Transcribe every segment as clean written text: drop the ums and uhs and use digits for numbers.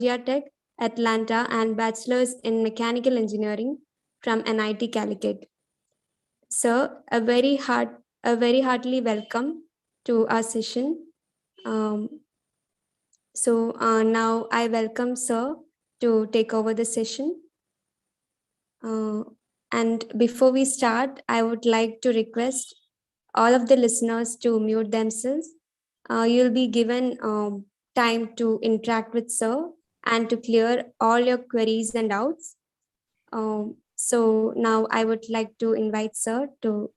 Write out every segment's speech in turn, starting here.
Tech, Atlanta, and Bachelor's in Mechanical Engineering from NIT Calicut. Sir, a very heartily welcome to our session. Now I welcome Sir to take over the session. And before we start, I would like to request all of the listeners to mute themselves. You'll be given time to interact with Sir and to clear all your queries and doubts. So now I would like to invite Sir to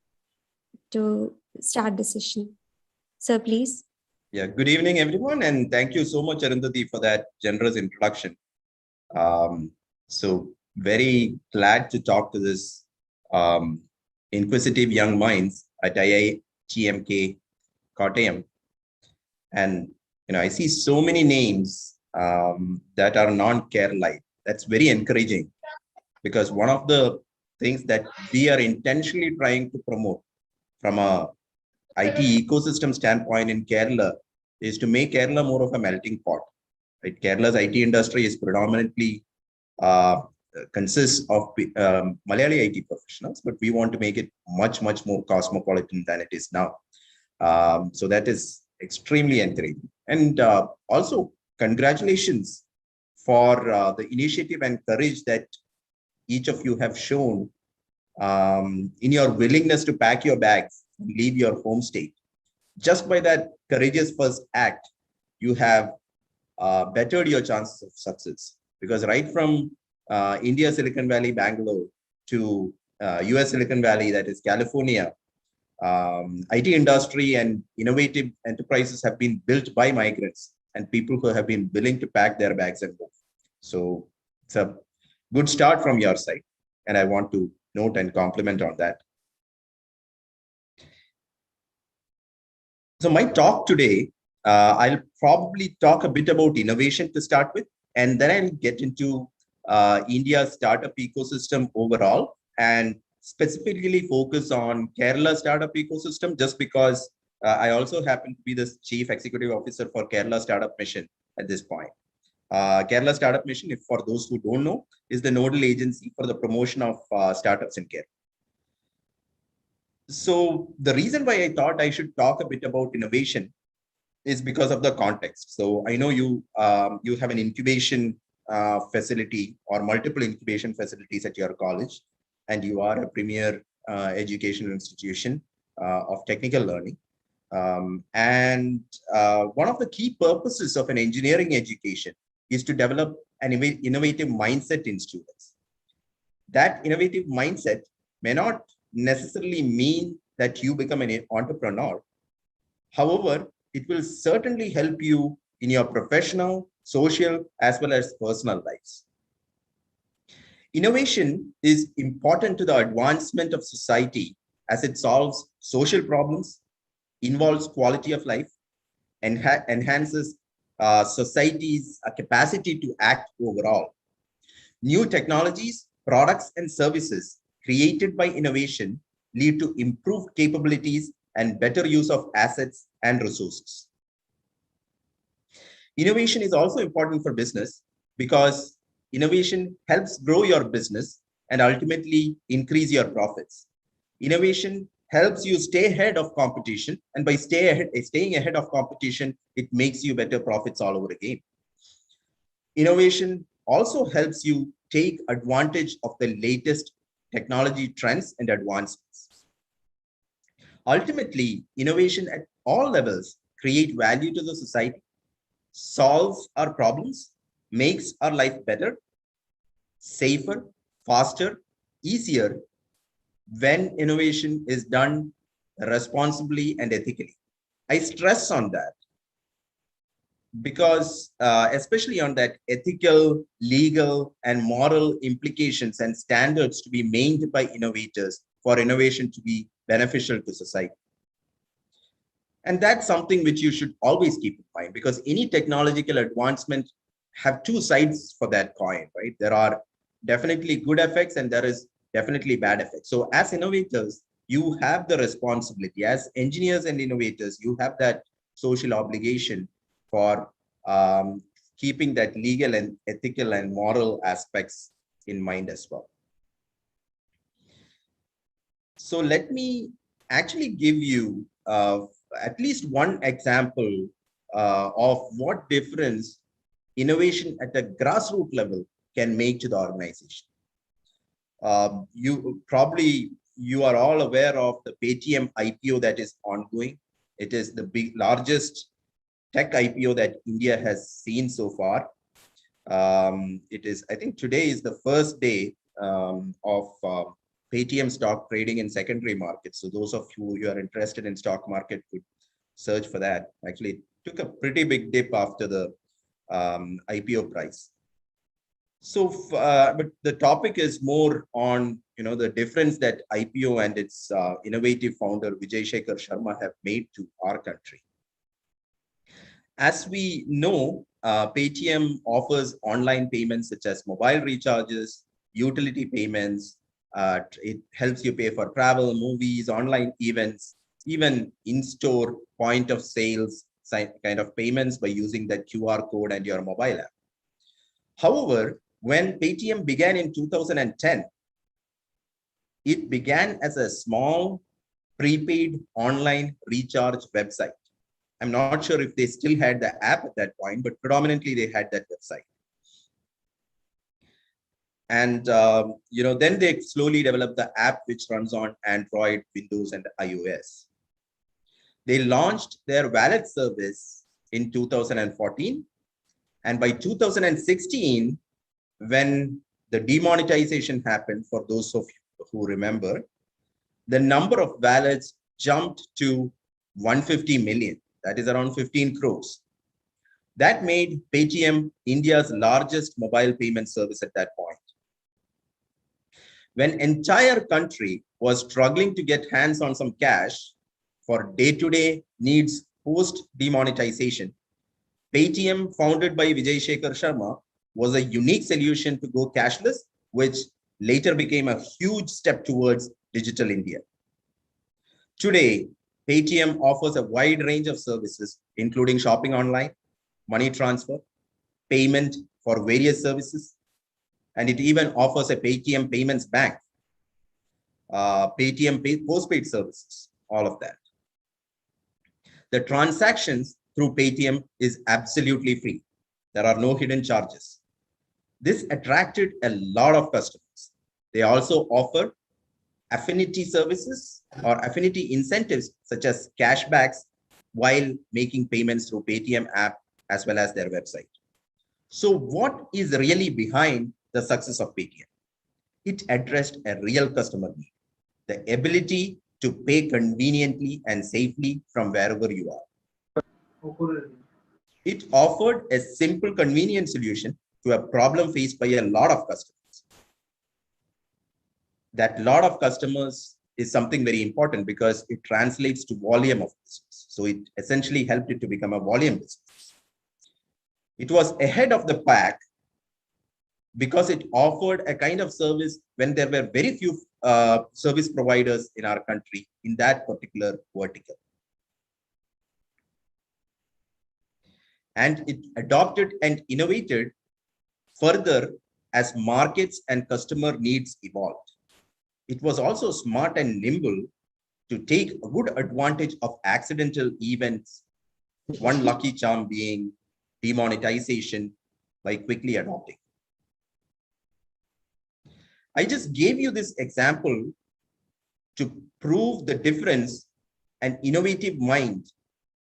start the session. Sir, please. Yeah, good evening, everyone, and thank you so much, Arundhati, for that generous introduction. So very glad to talk to this inquisitive young minds at IITMK Kottayam. And I see so many names that are non-Keralite. That's very encouraging, because one of the things that we are intentionally trying to promote from a IT ecosystem standpoint in Kerala is to make Kerala more of a melting pot. Right? Kerala's IT industry is predominantly consists of Malayali IT professionals, but we want to make it much more cosmopolitan than it is now. So that is extremely encouraging. And also, congratulations for the initiative and courage that each of you have shown in your willingness to pack your bags and leave your home state. Just by that courageous first act, you have bettered your chances of success. Because right from India, Silicon Valley, Bangalore to US Silicon Valley, that is California, IT industry and innovative enterprises have been built by migrants and people who have been willing to pack their bags and move. So it's a good start from your side. And I want to note and compliment on that. So my talk today, I'll probably talk a bit about innovation to start with, and then I'll get into India's startup ecosystem overall, and specifically focus on Kerala startup ecosystem, just because I also happen to be the Chief Executive Officer for Kerala Startup Mission at this point. Kerala Startup Mission, if for those who don't know, is the nodal agency for the promotion of startups in Kerala. So the reason why I thought I should talk a bit about innovation is because of the context. So I know you have an incubation facility or multiple incubation facilities at your college, and you are a premier educational institution of technical learning. And one of the key purposes of an engineering education is to develop an innovative mindset in students. That innovative mindset may not necessarily mean that you become an entrepreneur. However, it will certainly help you in your professional, social, as well as personal lives. Innovation is important to the advancement of society as it solves social problems, involves quality of life, and enhances society's capacity to act overall. New technologies, products, and services created by innovation lead to improved capabilities and better use of assets and resources. Innovation is also important for business because innovation helps grow your business and ultimately increase your profits. Innovation helps you stay ahead of competition, and by staying ahead of competition, it makes you better profits all over again. Innovation also helps you take advantage of the latest technology trends and advancements. Ultimately, innovation at all levels create value to the society, solves our problems, makes our life better, safer, faster, easier when innovation is done responsibly and ethically. I stress on that because especially on that ethical, legal, and moral implications and standards to be maintained by innovators for innovation to be beneficial to society. And that's something which you should always keep in mind, because any technological advancement have two sides for that coin, right? There are definitely good effects and there is definitely bad effects. So as innovators, you have the responsibility. As engineers and innovators, you have that social obligation for keeping that legal and ethical and moral aspects in mind as well. So let me actually give you at least one example of what difference innovation at a grassroots level can make to the organization. You are all aware of the Paytm IPO that is ongoing. It is the largest tech IPO that India has seen so far. It is, I think today is the first day of Paytm stock trading in secondary markets. So those of you who are interested in stock market could search for that. Actually, it took a pretty big dip after the IPO price. So, but the topic is more on, the difference that IPO and its innovative founder Vijay Shekhar Sharma have made to our country. As we know, Paytm offers online payments such as mobile recharges, utility payments. It helps you pay for travel, movies, online events, even in-store point of sales kind of payments by using that QR code and your mobile app. However, when Paytm began in 2010, it began as a small prepaid online recharge website. I'm not sure if they still had the app at that point, but predominantly they had that website. And then they slowly developed the app which runs on Android, Windows, and iOS. They launched their wallet service in 2014. And by 2016, when the demonetization happened, for those of you who remember, the number of wallets jumped to 150 million. That is around 15 crores. That made Paytm India's largest mobile payment service at that point. When entire country was struggling to get hands on some cash for day-to-day needs post-demonetization, Paytm, founded by Vijay Shekhar Sharma, was a unique solution to go cashless, which later became a huge step towards digital India. Today, Paytm offers a wide range of services, including shopping online, money transfer, payment for various services, and it even offers a Paytm payments bank, Paytm postpaid services, all of that. The transactions through Paytm is absolutely free. There are no hidden charges. This attracted a lot of customers. They also offer affinity services or affinity incentives such as cashbacks while making payments through Paytm app as well as their website. So what is really behind the success of Paytm? It addressed a real customer need, the ability to pay conveniently and safely from wherever you are. It offered a simple, convenient solution to a problem faced by a lot of customers. That lot of customers is something very important because it translates to volume of business. So it essentially helped it to become a volume business. It was ahead of the pack because it offered a kind of service when there were very few service providers in our country in that particular vertical. And it adopted and innovated further as markets and customer needs evolved. It was also smart and nimble to take a good advantage of accidental events, one lucky charm being demonetization, by quickly adopting. I just gave you this example to prove the difference an innovative mind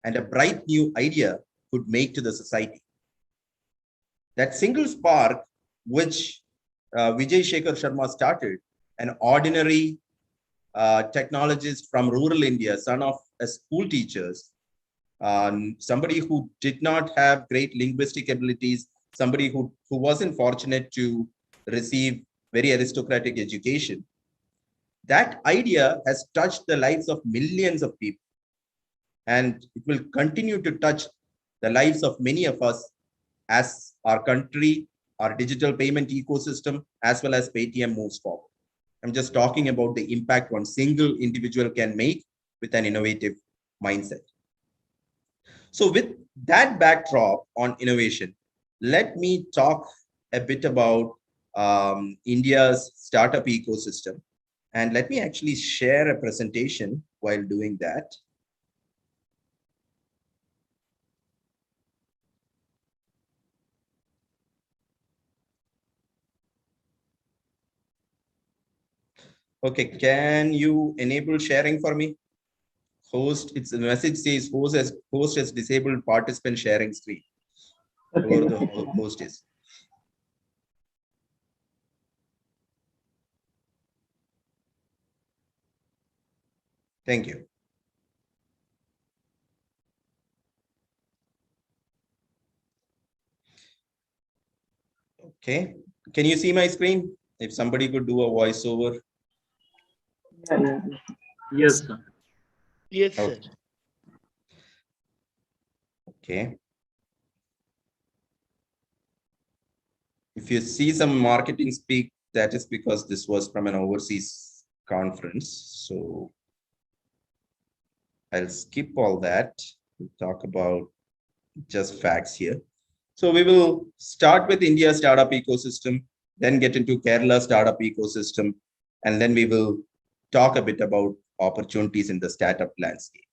and a bright new idea could make to the society. That single spark, which Vijay Shekhar Sharma started, an ordinary technologist from rural India, son of a school teacher, somebody who did not have great linguistic abilities, somebody who wasn't fortunate to receive very aristocratic education. That idea has touched the lives of millions of people. And it will continue to touch the lives of many of us as our country, our digital payment ecosystem, as well as Paytm moves forward. I'm just talking about the impact one single individual can make with an innovative mindset. So with that backdrop on innovation, let me talk a bit about India's startup ecosystem. And let me actually share a presentation while doing that. Okay, can you enable sharing for me? Host, it's the message says host has disabled participant sharing screen. Okay. Whoever the host is. Thank you. Okay, can you see my screen? If somebody could do a voiceover. Yeah, yeah. Yes, sir. Yes, sir. Okay. Okay. If you see some marketing speak, that is because this was from an overseas conference. So I'll skip all that. We'll talk about just facts here. So we will start with India startup ecosystem, then get into Kerala startup ecosystem, and then we will talk a bit about opportunities in the startup landscape.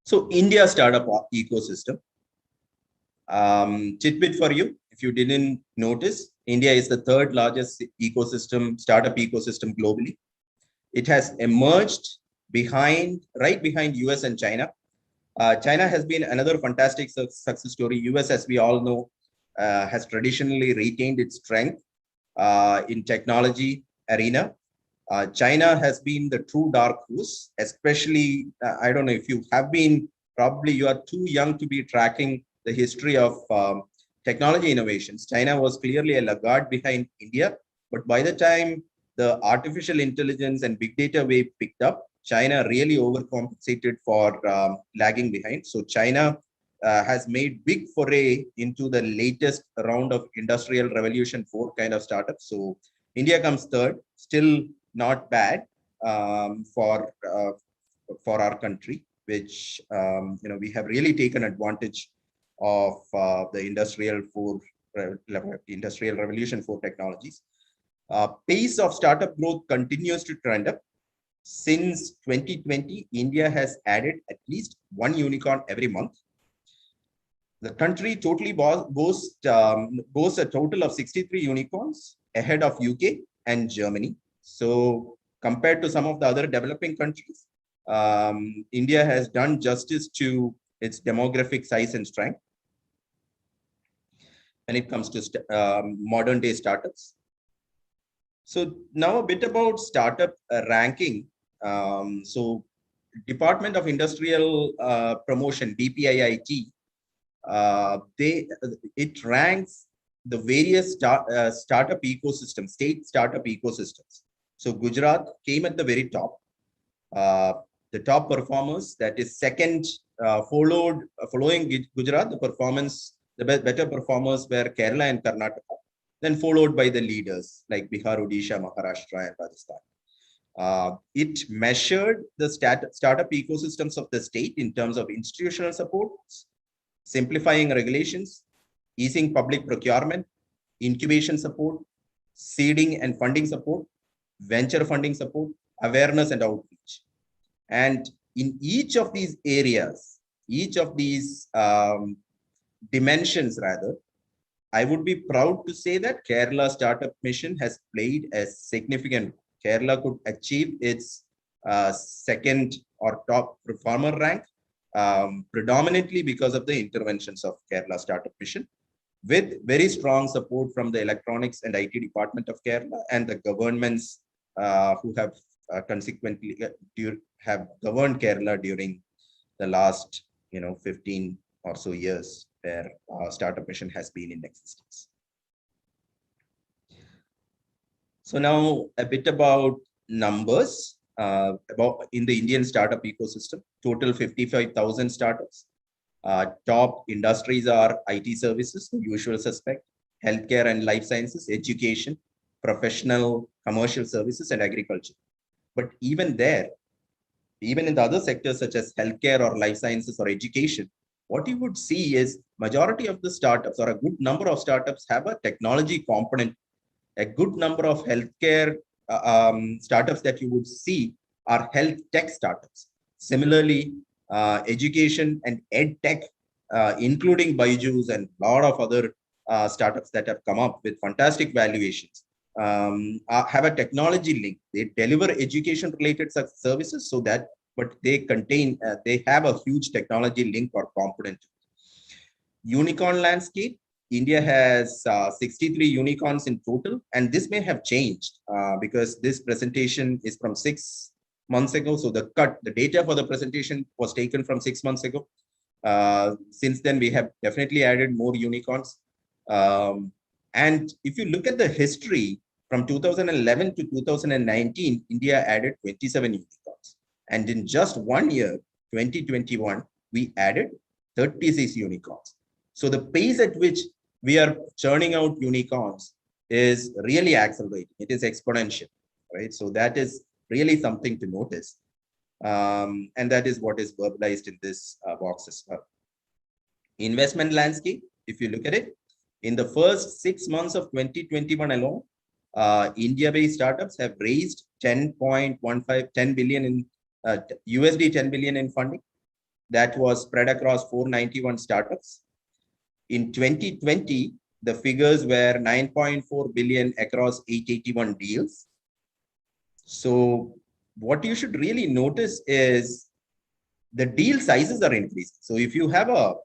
So India startup ecosystem. Tidbit for you, if you didn't notice, India is the third largest ecosystem, startup ecosystem globally. It has emerged right behind US and China. China has been another fantastic success story. US, as we all know, has traditionally retained its strength in technology arena. China has been the true dark horse, especially, I don't know if you have been, probably you are too young to be tracking the history of technology innovations. China was clearly a laggard behind India, but by the time the artificial intelligence and big data wave picked up, China really overcompensated for lagging behind. So China has made big foray into the latest round of industrial revolution 4 kind of startups. So India comes third, still not bad for our country, which we have really taken advantage of the industrial revolution 4 technologies. Pace of startup growth continues to trend up. Since 2020, India has added at least one unicorn every month. The country totally boasts a total of 63 unicorns ahead of UK and Germany. So compared to some of the other developing countries, India has done justice to its demographic size and strength when it comes to modern day startups. So now a bit about startup ranking. So Department of Industrial Promotion, DPIIT, it ranks the various startup ecosystems, state startup ecosystems. So Gujarat came at the very top. The top performers, that is second, following Gujarat, the better performers were Kerala and Karnataka, then followed by the leaders like Bihar, Odisha, Maharashtra, and Rajasthan. It measured the startup ecosystems of the state in terms of institutional support, simplifying regulations, easing public procurement, incubation support, seeding and funding support, venture funding support, awareness and outreach. And in each of these areas, each of these dimensions rather, I would be proud to say that Kerala Startup Mission has played a significant role. Kerala could achieve its second or top performer rank predominantly because of the interventions of Kerala Startup Mission, with very strong support from the Electronics and IT Department of Kerala and the governments who have consequently have governed Kerala during the last 15 or so years where Startup Mission has been in existence. So now a bit about numbers about in the Indian startup ecosystem. Total 55,000 startups. Top industries are IT services, the usual suspect, healthcare and life sciences, education, professional, commercial services, and agriculture. But even there, even in the other sectors such as healthcare or life sciences or education, what you would see is majority of the startups or a good number of startups have a technology component. A good number of healthcare startups that you would see are health tech startups. Similarly, education and ed tech, including Byju's and a lot of other startups that have come up with fantastic valuations, have a technology link. They deliver education related services so that, but they contain, they have a huge technology link or component. Unicorn landscape, India has 63 unicorns in total, and this may have changed because this presentation is from 6 months ago. So the data for the presentation was taken from 6 months ago. Since then, we have definitely added more unicorns. And if you look at the history from 2011 to 2019, India added 27 unicorns. And in just 1 year, 2021, we added 36 unicorns. So the pace at which we are churning out unicorns is really accelerating. It is exponential, right? So that is really something to notice. And that is what is verbalized in this box as well. Investment landscape, if you look at it, in the first 6 months of 2021 alone, India-based startups have raised 10 billion in USD 10 billion in funding. That was spread across 491 startups. In 2020, the figures were 9.4 billion across 881 deals. So what you should really notice is the deal sizes are increasing. So if you have a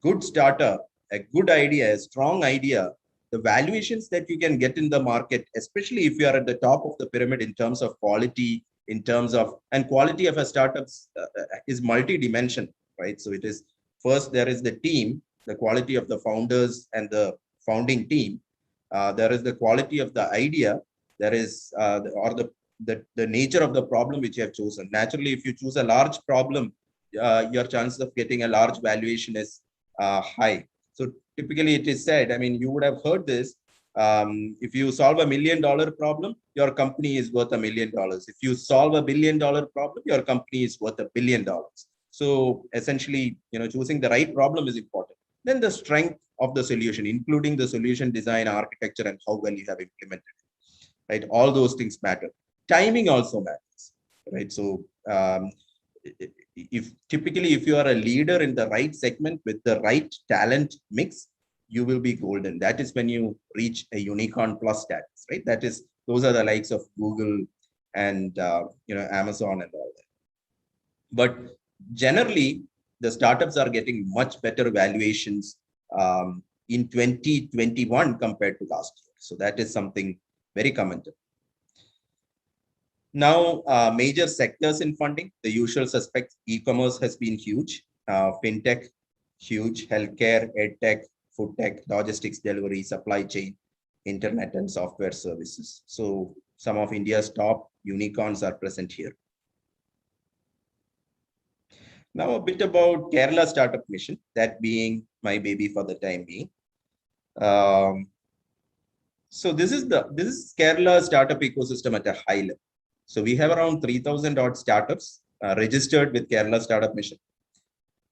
good startup, a good idea, a strong idea, the valuations that you can get in the market, especially if you are at the top of the pyramid in terms of quality, in terms of, and quality of a startup is multi-dimensional, right? So it is, first, there is the team, the quality of the founders and the founding team. There is the quality of the idea. There is, or the nature of the problem which you have chosen. Naturally, if you choose a large problem, your chances of getting a large valuation is high. So typically it is said, I mean, you would have heard this, if you solve $1 million problem, your company is worth $1 million. If you solve $1 billion problem, your company is worth $1 billion. So essentially, choosing the right problem is important. Then the strength of the solution, including the solution design, architecture, and how well you have implemented it, right? All those things matter. Timing also matters, right? So if you are a leader in the right segment with the right talent mix, you will be golden. That is when you reach a unicorn plus status, right? Those are the likes of Google and Amazon and all that. But generally, the startups are getting much better valuations in 2021 compared to last year. So that is something very commendable. Now, major sectors in funding, the usual suspects, e-commerce has been huge, fintech, huge, healthcare, edtech, food tech, logistics, delivery, supply chain, internet and software services. So some of India's top unicorns are present here. Now a bit about Kerala Startup Mission, that being my baby for the time being. So this is Kerala startup ecosystem at a high level. So we have around 3,000 odd startups registered with Kerala Startup Mission.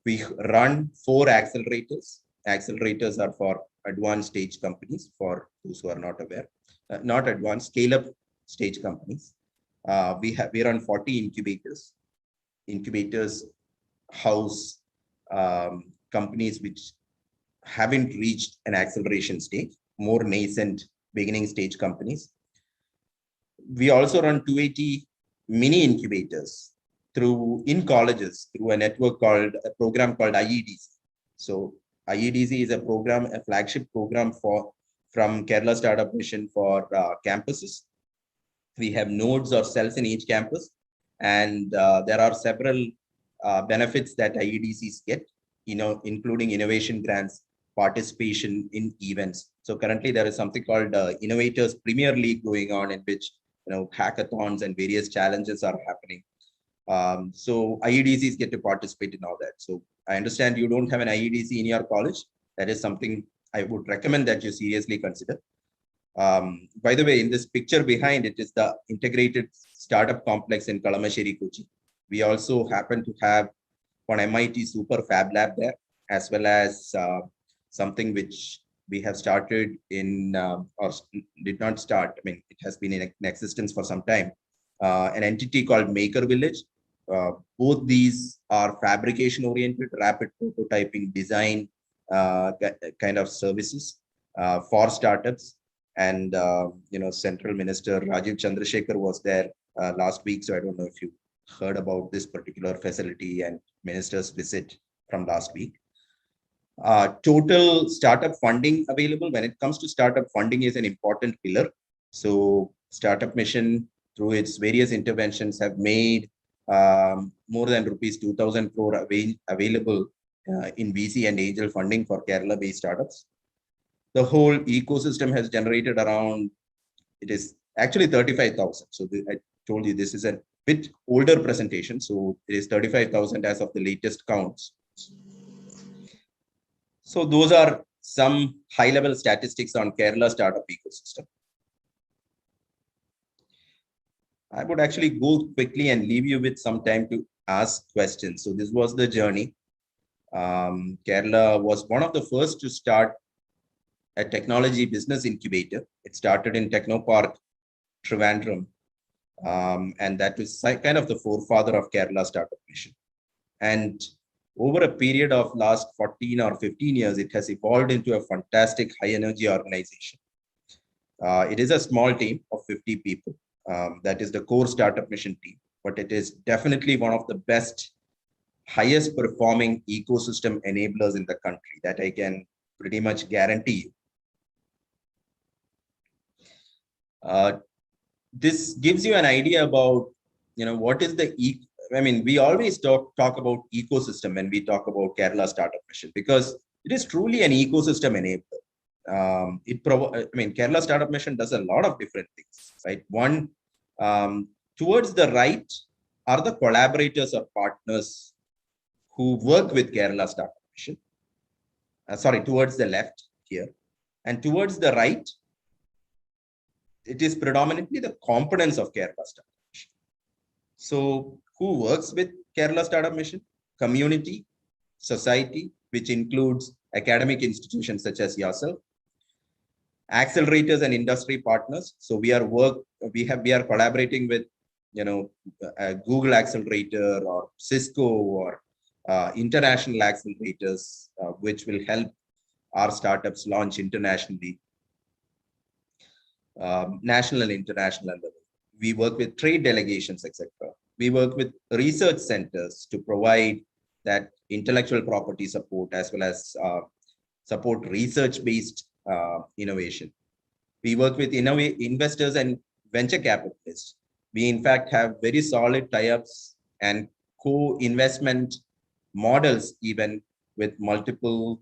We run 4 accelerators. Accelerators are for advanced stage companies, for those who are not aware, not advanced, scale-up stage companies. We run 40 incubators. Incubators house companies which haven't reached an acceleration stage, more nascent beginning stage companies. We also run 280 mini incubators in colleges through a program called IEDC. So IEDC is a flagship program from Kerala Startup Mission for campuses. We have nodes or cells in each campus, and there are several benefits that IEDCs get, including innovation grants, participation in events. So currently there is something called Innovators Premier League going on, in which hackathons and various challenges are happening. So IEDCs get to participate in all that. So I understand you don't have an IEDC in your college. That is something I would recommend that you seriously consider. By the way, in this picture behind it is the integrated startup complex in Kalamasheri, Kochi. We also happen to have one MIT Super Fab Lab there. as well as something which we have started in or did not start. I mean, it has been in existence for some time. An entity called Maker Village. Both these are fabrication oriented, rapid prototyping design kind of services for startups. And Central Minister Rajiv Chandrasekhar was there last week. So I don't know if you heard about this particular facility and minister's visit from last week. Total startup funding available. When it comes to startup funding is an important pillar. So Startup Mission, through its various interventions, have made more than rupees 2,000 crore available in VC and angel funding for Kerala-based startups. The whole ecosystem has generated around, it is actually 35,000. So I told you this is a bit older presentation. So it is 35,000 as of the latest counts. So those are some high-level statistics on Kerala startup ecosystem. I would actually go quickly and leave you with some time to ask questions. So this was the journey. Kerala was one of the first to start a technology business incubator. It started in Technopark, Thiruvananthapuram, and that was kind of the forefather of Kerala Startup Mission. And over a period of last 14 or 15 years, it has evolved into a fantastic high energy organization. It is a small team of 50 people. That is the core Startup Mission team, but it is definitely one of the best, highest performing ecosystem enablers in the country that I can pretty much guarantee you. This gives you an idea about, what is the I mean, we always talk about ecosystem when we talk about Kerala Startup Mission, because it is truly an ecosystem enabler. Kerala Startup Mission does a lot of different things, right? One, towards the right are the collaborators or partners who work with Kerala Startup Mission. Towards the left here, and towards the right, it is predominantly the components of Kerala Startup Mission. So who works with Kerala Startup Mission? Community, society, which includes academic institutions such as yourself, accelerators and industry partners. So we are collaborating with, Google Accelerator or Cisco or international accelerators, which will help our startups launch internationally, national and international level. We work with trade delegations, etc. We work with research centers to provide that intellectual property support as well as support research-based innovation. We work with investors and venture capitalists. We, in fact, have very solid tie-ups and co-investment models, even with multiple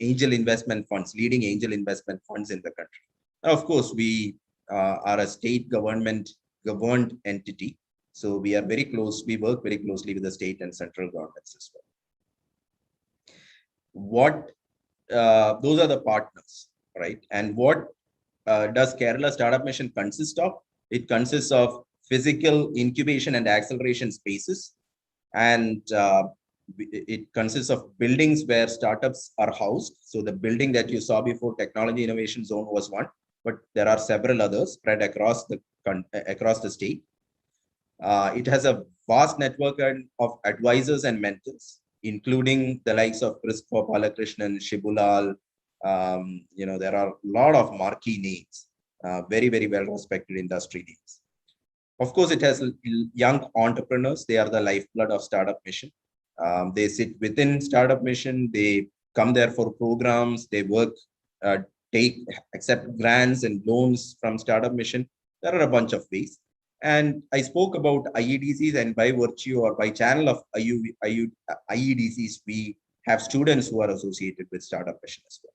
angel investment funds, leading angel investment funds in the country. Of course, we are a state government governed entity. So we are very close. We work very closely with the state and central governments as well. Those are the partners, right? And what does Kerala Startup Mission consist of? It consists of physical incubation and acceleration spaces. And it consists of buildings where startups are housed. So the building that you saw before, Technology Innovation Zone, was one, but there are several others spread across the state. It has a vast network of advisors and mentors, including the likes of Christopher Balakrishnan, Shibulal. There are a lot of marquee names, very, very well-respected industry names. Of course, it has young entrepreneurs. They are the lifeblood of Startup Mission. They sit within Startup Mission. They come there for programs. They work, accept grants and loans from Startup Mission. There are a bunch of ways. And I spoke about IEDCs, and by virtue or by channel of IEDCs, we have students who are associated with Startup Mission as well.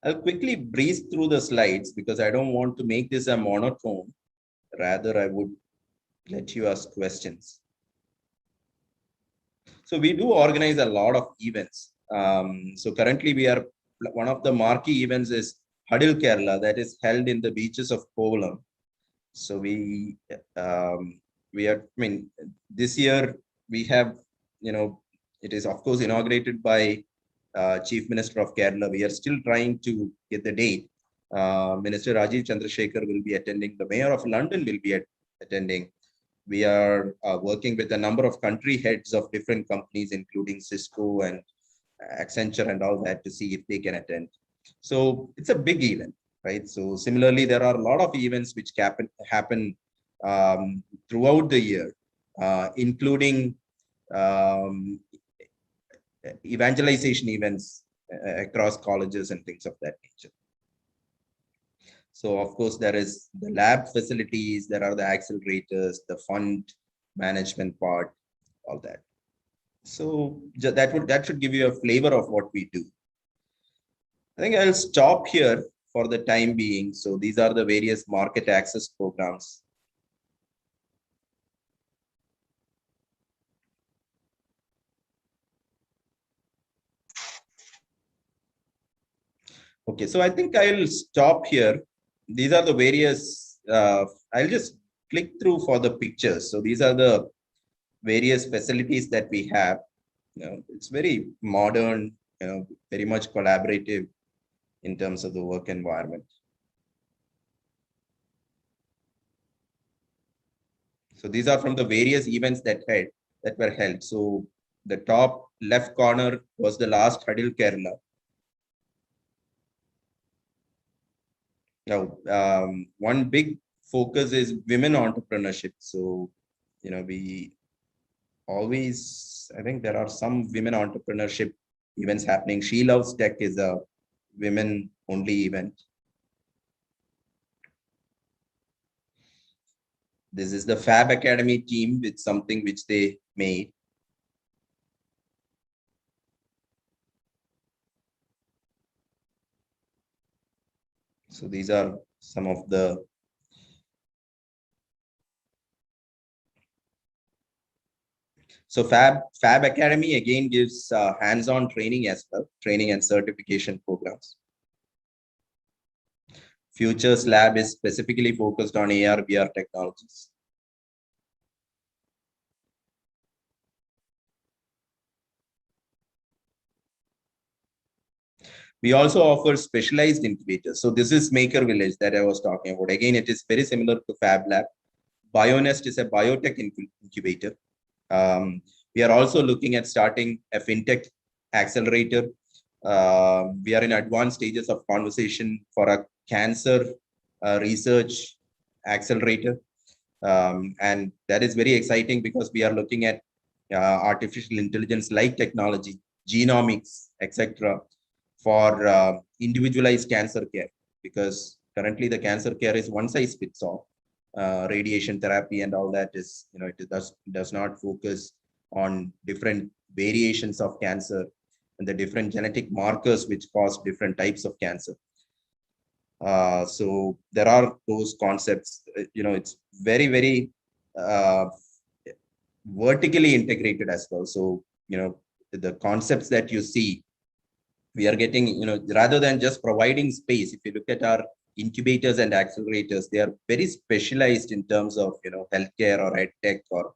I'll quickly breeze through the slides because I don't want to make this a monotone. Rather, I would let you ask questions. So we do organize a lot of events. So currently one of the marquee events is Huddle Kerala, that is held in the beaches of Kovalam. So we I mean, this year we have, it is of course inaugurated by Chief Minister of Kerala. We are still trying to get the date. Minister Rajiv Chandrasekhar will be attending. The Mayor of London will be attending. We are working with a number of country heads of different companies, including Cisco and Accenture and all that, to see if they can attend. So it's a big event, right? So similarly, there are a lot of events which happen throughout the year, including um, evangelization events across colleges and things of that nature. So of course, there is the lab facilities, there are the accelerators, the fund management part, all that. So that should give you a flavor of what we do. I think I'll stop here for the time being. So these are the various market access programs. Okay, so I think I'll stop here. These are the various, I'll just click through for the pictures. So these are the various facilities that we have. It's very modern, very much collaborative in terms of the work environment. So these are from the various events that were held. So the top left corner was the last Huddle Kerala. Now, one big focus is women entrepreneurship. So, we always, I think there are some women entrepreneurship events happening. She Loves Tech is a women only event. This is the Fab Academy team with something which they made. So these are some of the Fab Academy again gives hands-on training as well, training and certification programs. Futures Lab is specifically focused on AR, VR technologies. We also offer specialized incubators. So this is Maker Village that I was talking about. Again, it is very similar to Fab Lab. BioNest is a biotech incubator. We are also looking at starting a fintech accelerator. We are in advanced stages of conversation for a cancer research accelerator. And that is very exciting because we are looking at artificial intelligence like technology, genomics, etc., for individualized cancer care, because currently the cancer care is one size fits all. Radiation therapy and all that is, it does not focus on different variations of cancer and the different genetic markers which cause different types of cancer. So there are those concepts, it's very, very vertically integrated as well. So, the concepts that you see, we are getting, rather than just providing space, if you look at our incubators and accelerators, they are very specialized in terms of, healthcare or ed tech or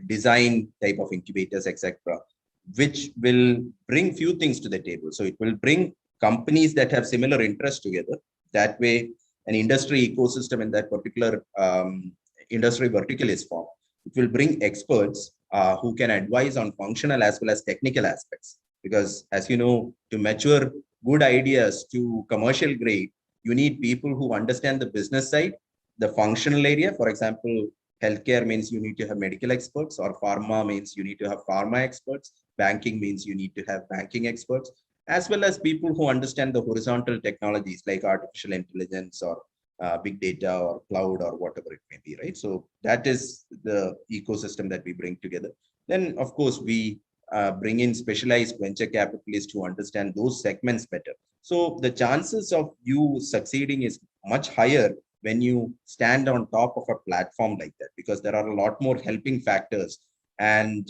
design type of incubators, etc., which will bring few things to the table. So it will bring companies that have similar interests together. That way, an industry ecosystem in that particular industry vertical is formed. It will bring experts who can advise on functional as well as technical aspects. Because as you know, to mature good ideas to commercial grade, you need people who understand the business side, the functional area. For example, healthcare means you need to have medical experts, or pharma means you need to have pharma experts. Banking means you need to have banking experts, as well as people who understand the horizontal technologies like artificial intelligence or big data or cloud or whatever it may be, right? So that is the ecosystem that we bring together. Then, of course, we bring in specialized venture capitalists who understand those segments better. So the chances of you succeeding is much higher when you stand on top of a platform like that, because there are a lot more helping factors, and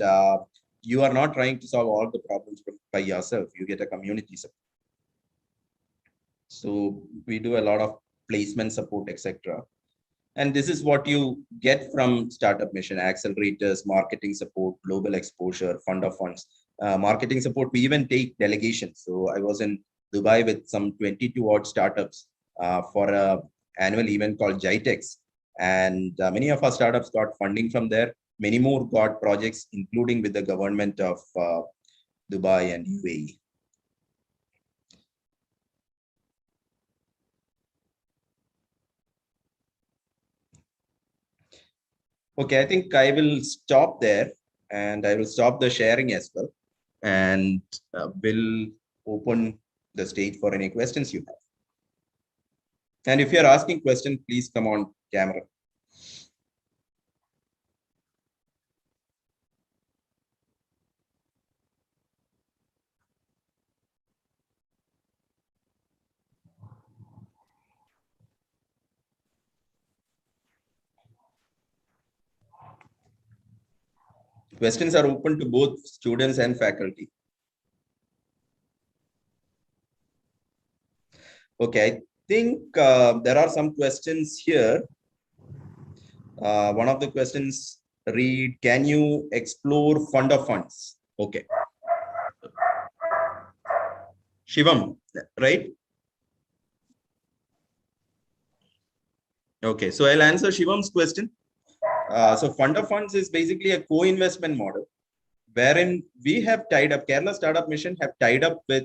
you are not trying to solve all the problems by yourself. You get a community support. So we do a lot of placement support, etc. And this is what you get from Startup Mission: accelerators, marketing support, global exposure, fund of funds. Marketing support, we even take delegations. So I was in Dubai with some 22 odd startups for a annual event called Jitex. And many of our startups got funding from there. Many more got projects, including with the government of Dubai and UAE. Okay, I think I will stop there, and I will stop the sharing as well, and will open the stage for any questions you have. And if you're asking questions, please come on camera. Questions are open to both students and faculty. Okay, I think there are some questions here. One of the questions read, can you explore fund of funds? Okay. Shivam, right? Okay, so I'll answer Shivam's question. So fund of funds is basically a co-investment model wherein we have tied up, Kerala Startup Mission have tied up with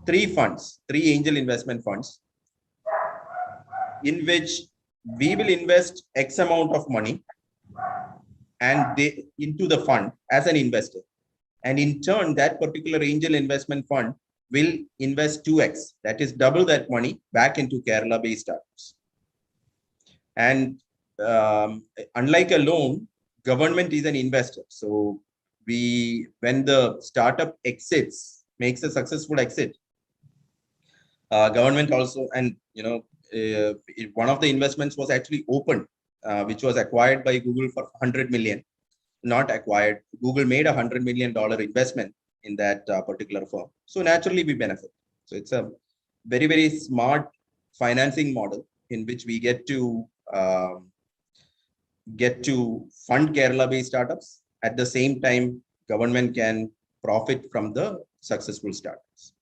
three angel investment funds, in which we will invest X amount of money and into the fund as an investor. And in turn, that particular angel investment fund will invest 2x, that is double that money back into Kerala-based startups. And unlike a loan, government is an investor. So when the startup makes a successful exit, government also, and one of the investments was actually opened, which was acquired by Google for 100 million. Not acquired. Google made $100 million investment in that particular firm. So naturally we benefit. So it's a very, very smart financing model in which we get to fund Kerala-based startups. At the same time, government can profit from the successful startups.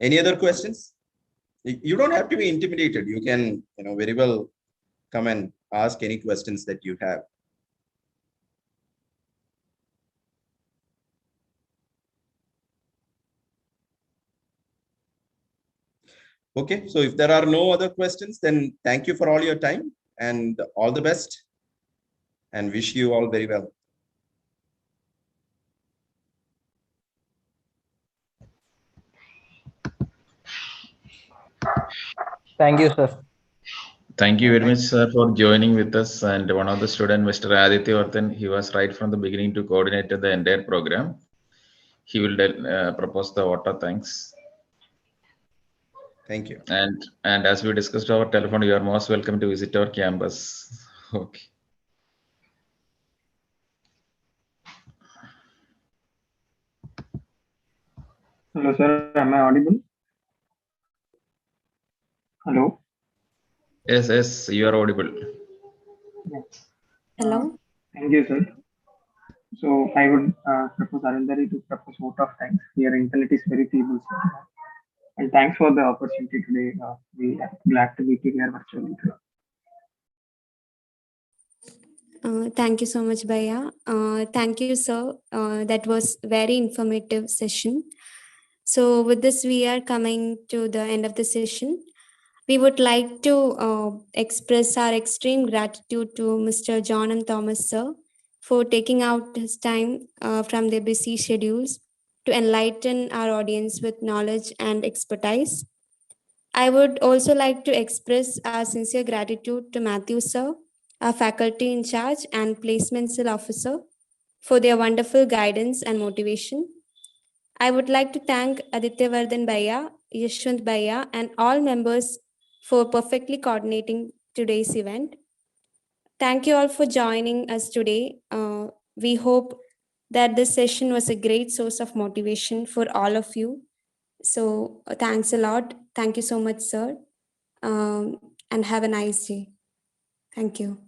Any other questions? You don't have to be intimidated. You can, very well come and ask any questions that you have. Okay, so if there are no other questions, then thank you for all your time and all the best, and wish you all very well. Thank you, sir. Thank you very much, sir, for joining with us. And one of the students, Mr. Aditya Varthan, he was right from the beginning to coordinate the entire program. He will propose the vote of thanks. Thank you. And as we discussed over telephone, you are most welcome to visit our campus. Okay. Hello, sir. Am I audible? Hello. Yes, you are audible. Yes. Hello. Thank you, sir. So I would propose Arindari to propose vote of thanks. Your internet is very feeble, sir. And thanks for the opportunity today. We are glad to be here virtually. Thank you so much, Bhaiya. Thank you, sir. That was very informative session. So with this, we are coming to the end of the session. We would like to express our extreme gratitude to Mr. John and Thomas, sir, for taking out his time from their busy schedules to enlighten our audience with knowledge and expertise. I would also like to express our sincere gratitude to Matthew, sir, our faculty in charge and placement cell officer, for their wonderful guidance and motivation. I would like to thank Aditya Vardhan Bhaiya, Yashwant Bhaiya, and all members for perfectly coordinating today's event. Thank you all for joining us today. We hope that this session was a great source of motivation for all of you. So thanks a lot. Thank you so much, sir. and have a nice day. Thank you.